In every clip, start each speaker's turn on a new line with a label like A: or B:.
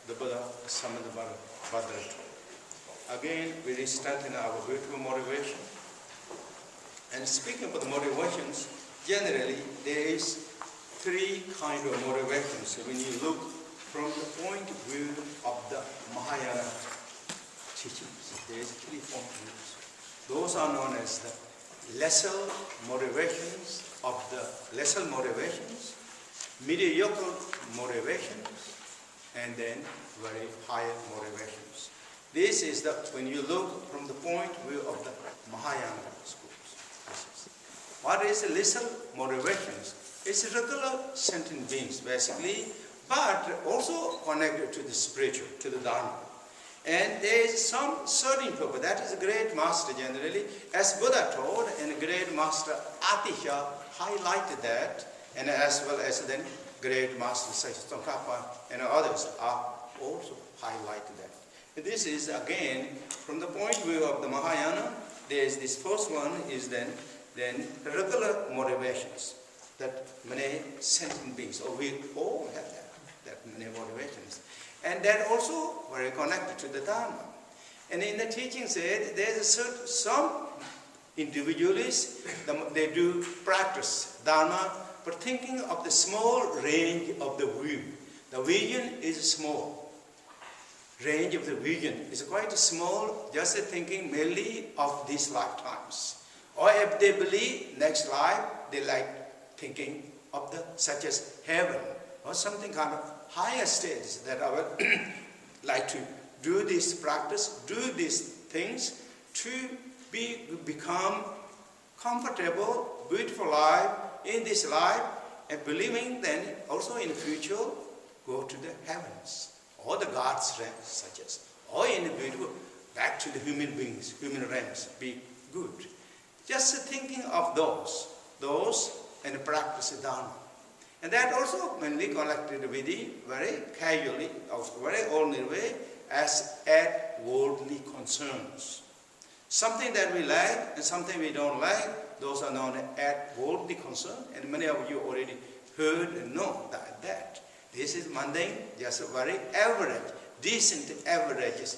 A: the Buddha Samye Ling. Again, we strengthen our beautiful motivation. And speaking about the motivations, generally there is three kinds of motivations. So when you look from the point of view of the Mahayana teachings, there is three points of view. Those are known as the lesser motivations, mediocre motivations, and then very higher motivations. This is when you look from the point of view of the Mahayana schools. What is the lesser motivations? It's regular sentient beings, basically, but also connected to the spiritual, to the Dharma. And there is some certain purpose. That is a great master generally. As Buddha told, and great master Atisha highlighted that, and as well as then great master Tsongkhapa and others are also highlighted that. And this is again, from the point of view of the Mahayana, there is this first one is then regular motivations that many sentient beings, or we all have that many motivations. And that also very connected to the Dharma. And in the teaching said, there is some individuals, they do practice Dharma, but thinking of the small range of the view. The vision is small. Range of the vision is quite small, just thinking merely of these lifetimes. Or if they believe next life, they like thinking of such as heaven, or something kind of higher stages that I would like to do this practice, do these things to become comfortable, beautiful life in this life, and believing then also in the future go to the heavens or the God's realms, such as, or in the beautiful back to the human beings, human realms, be good. Just thinking of those and practice Dharma. And that also mainly connected with the very casually, very ordinary way, as at worldly concerns. Something that we like and something we don't like, those are known as worldly concerns. And many of you already heard and know that. This is mundane, just a very average, decent average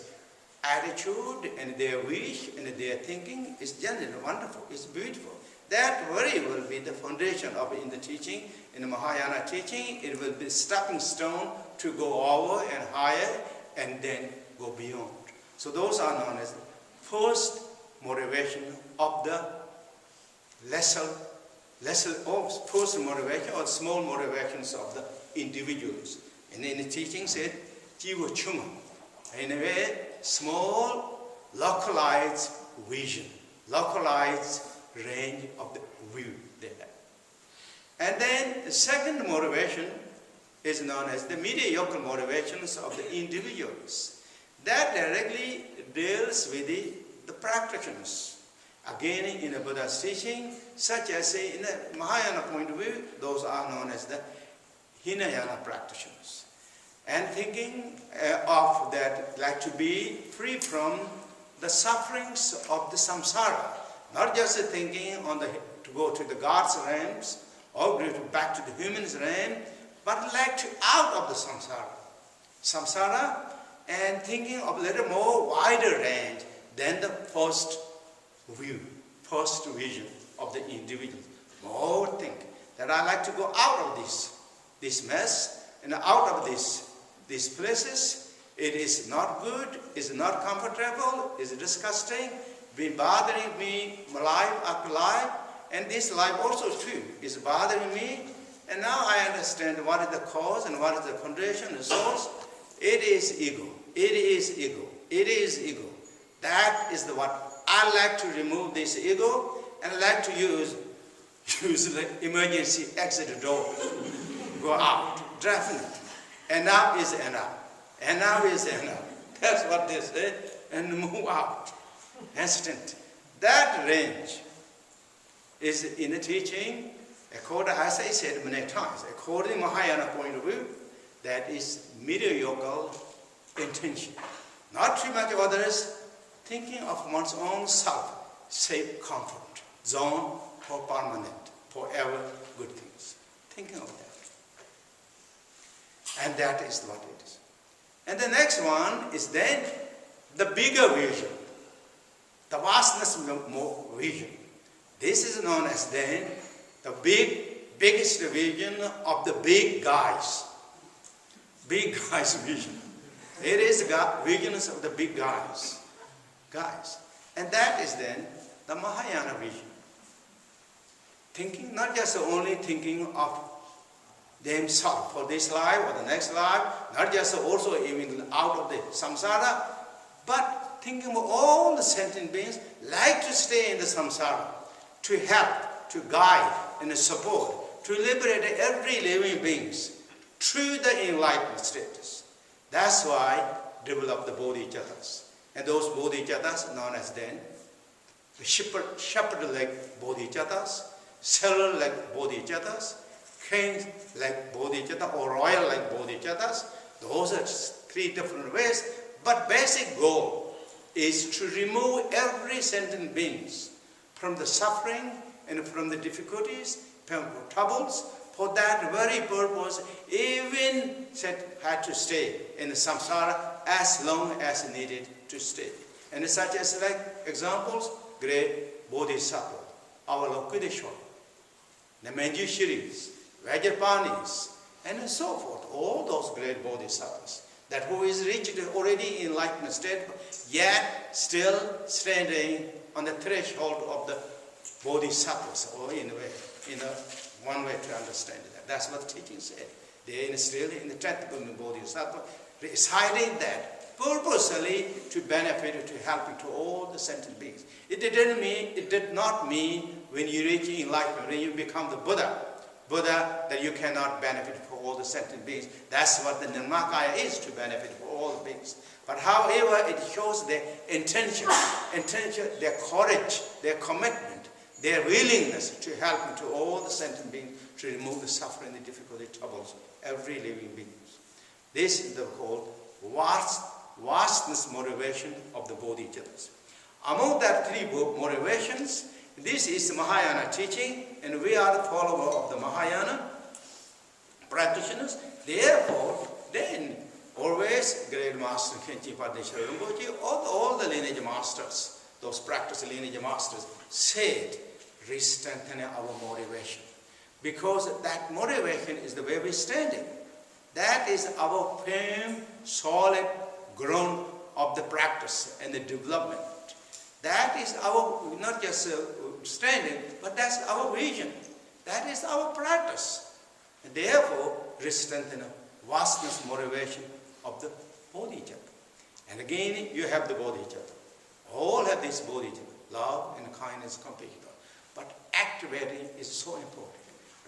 A: attitude, and their wish and their thinking is generally wonderful, it's beautiful. That very will be the foundation of in the teaching, in the Mahayana teaching. It will be stepping stone to go over and higher and then go beyond. So those are known as the first motivation of the first motivation or small motivations of the individuals. And in the teaching said, Jiva Chuma. In a way, small, localized vision, localized range of the view there. And then the second motivation is known as the mediocre motivations of the individuals. That directly deals with the practitioners. Again, in the Buddha's teaching, such as in the Mahayana point of view, those are known as the Hinayana practitioners. And thinking of that, like to be free from the sufferings of the samsara. Not just thinking to go to the God's realms or back to the human's realm, but like to out of the samsara, and thinking of a little more wider range than the first vision of the individual. More think that I like to go out of this mess and out of these places. It is not good, it's not comfortable, it's disgusting, been bothering me life after life, and this life also too is bothering me. And now I understand what is the cause and what is the condition, the source. It is ego. It is ego. It is ego. That is what I like to remove this ego, and I like to use the emergency exit door. Go out, definitely. And now is enough. And now is enough. That's what they say. And move out. Instant. That range is in the teaching, according, as I said many times, according to Mahayana point of view, that is mediocre intention. Not too much of others, thinking of one's own self, safe comfort, zone for permanent, forever good things. Thinking of that. And that is what it is. And the next one is then the bigger vision, the vastness vision. This is known as then the biggest vision of the big guys. Big guys vision. It is visions of the big guys. And that is then the Mahayana vision. Thinking, not just only thinking of themselves for this life or the next life, not just also even out of the samsara, but thinking of all the sentient beings like to stay in the samsara, to help, to guide, and to support, to liberate every living beings through the enlightened status. That's why develop the Bodhichattas. And those Bodhichattas known as then the shepherd-like Bodhichattas, seller-like Bodhichattas, king-like Bodhichitta or royal-like Bodhichattas. Those are three different ways. But basic goal is to remove every sentient beings from the suffering and from the difficulties, from troubles. For that very purpose, even had to stay in the samsara as long as needed to stay. And such as like examples, great Bodhisattva, our Lokudeshwara, the Manjushris, Vajrapanis, and so forth. All those great Bodhisattvas, that who is reached already in enlightened state, yet still standing on the threshold of the Bodhisattvas, or in a way, one way to understand that. That's what the teaching said. They are still in the technical Bodhisattva, reciting that purposely to benefit, to help to all the sentient beings. It did not mean when you reach enlightenment, when you become the Buddha, that you cannot benefit for all the sentient beings. That's what the Nirmakaya is, to benefit for all the beings. But however, it shows their intention, their courage, their commitment, their willingness to help to all the sentient beings, to remove the suffering, the difficulty, troubles, every living being. This is the called vastness motivation of the Bodhichattas. Among that three motivations, this is the Mahayana teaching, and we are the follower of the Mahayana practitioners. Therefore, then always great master Khenpo Tsewang Rinpoche, all the lineage masters, those practice lineage masters, said, re-strengthen our motivation. Because that motivation is the way we're standing. That is our firm, solid ground of the practice and the development. That is our, not just standing, but that's our vision. That is our practice. And therefore, strengthen vastness motivation of the Bodhichitta. And again, you have the Bodhichitta. All have this Bodhichitta, love and kindness, compassion. But activating is so important.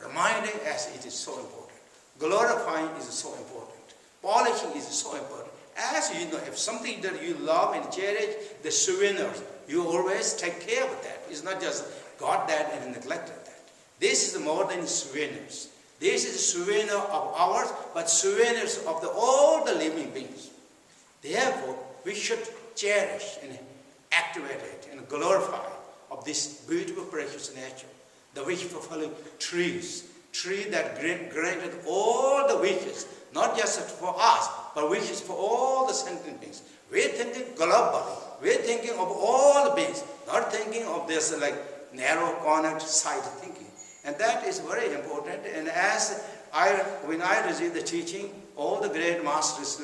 A: Reminding us it is so important. Glorifying is so important. Polishing is so important. As you know, if something that you love and cherish, the souvenirs, you always take care of that. It's not just got that and neglected that. This is more than souvenirs. This is a souvenir of ours, but souvenirs of all the living beings. Therefore, we should cherish and activate it and glorify of this beautiful, precious nature. The wish-fulfilling trees that granted all the wishes, not just for us, but wishes for all the sentient beings. We're thinking globally. We're thinking of all the beings, not thinking of this like narrow cornered side thinking. And that is very important. And when I received the teaching, all the great masters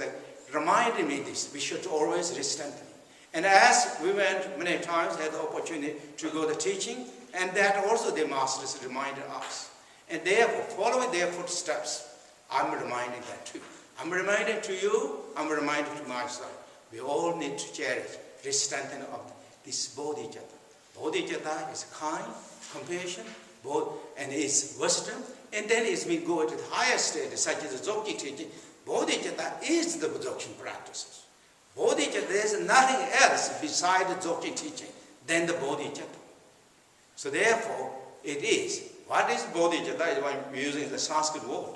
A: reminded me this. We should always re-strengthen. And as we went many times, had the opportunity to go to teaching, and that also the masters reminded us. And therefore, following their footsteps, I'm reminding that too. I'm reminding to you, I'm reminding to myself. We all need to cherish, re-strengthen of this Bodhichitta. Bodhichitta is kind, compassion, and is wisdom. And then as we go to the higher state, such as the Dzogchen teaching, Bodhichitta is the Dzogchen practices. Bodhichitta, there is nothing else beside the Dzogchen teaching than the Bodhichitta. So therefore, it is. What is Bodhichitta? Is why I'm using the Sanskrit word.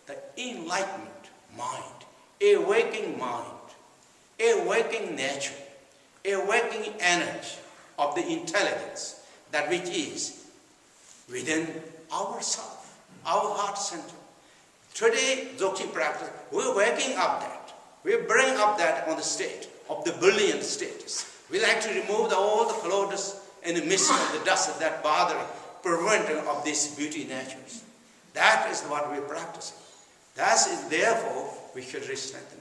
A: The enlightenment mind, a waking mind, a waking nature, a waking energy of the intelligence, that which is within ourself, our heart center. Today, Dzogchen practice, we're waking up that. We bring up that on the state of the brilliant status. We like to remove all the clothes and the mist of the dust of that bothering, preventing of these beauty natures. That is what we're practicing. That is, therefore, we should strengthen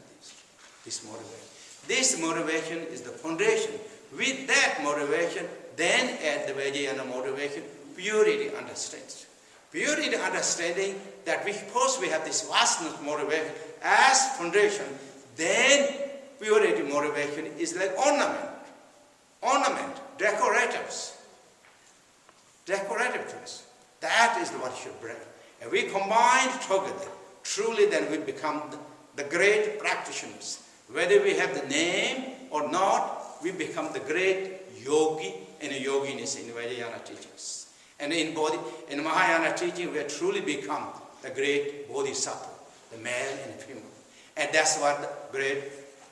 A: this motivation. This motivation is the foundation. With that motivation, then add the Vajrayana motivation, purity understanding. Purity understanding that first we have this vastness motivation as foundation, then purity motivation is like ornament, decorative things. That is what should bring. And we combine together, truly then we become the great practitioners. Whether we have the name or not, we become the great yogi and yoginis in Vajrayana teachings. And in Mahayana teaching, we have truly become the great bodhisattva, the male and female. And that's what the great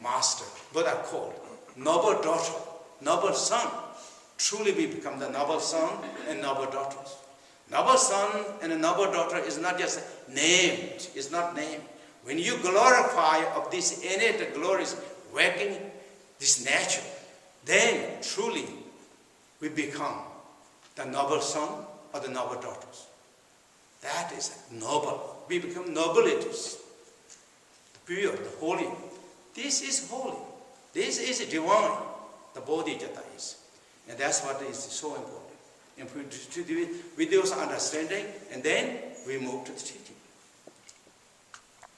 A: master, Buddha called, noble daughter, noble son. Truly we become the noble son and noble daughters. Noble son and a noble daughter is not just named, it's not named. When you glorify of this innate glories, working this nature, then truly we become the noble son or the noble daughters. That is noble. We become nobilities. The pure, the holy. This is holy. This is divine. The Bodhichitta is. And that's what is so important. And we do it with those understanding, and then we move to the teaching.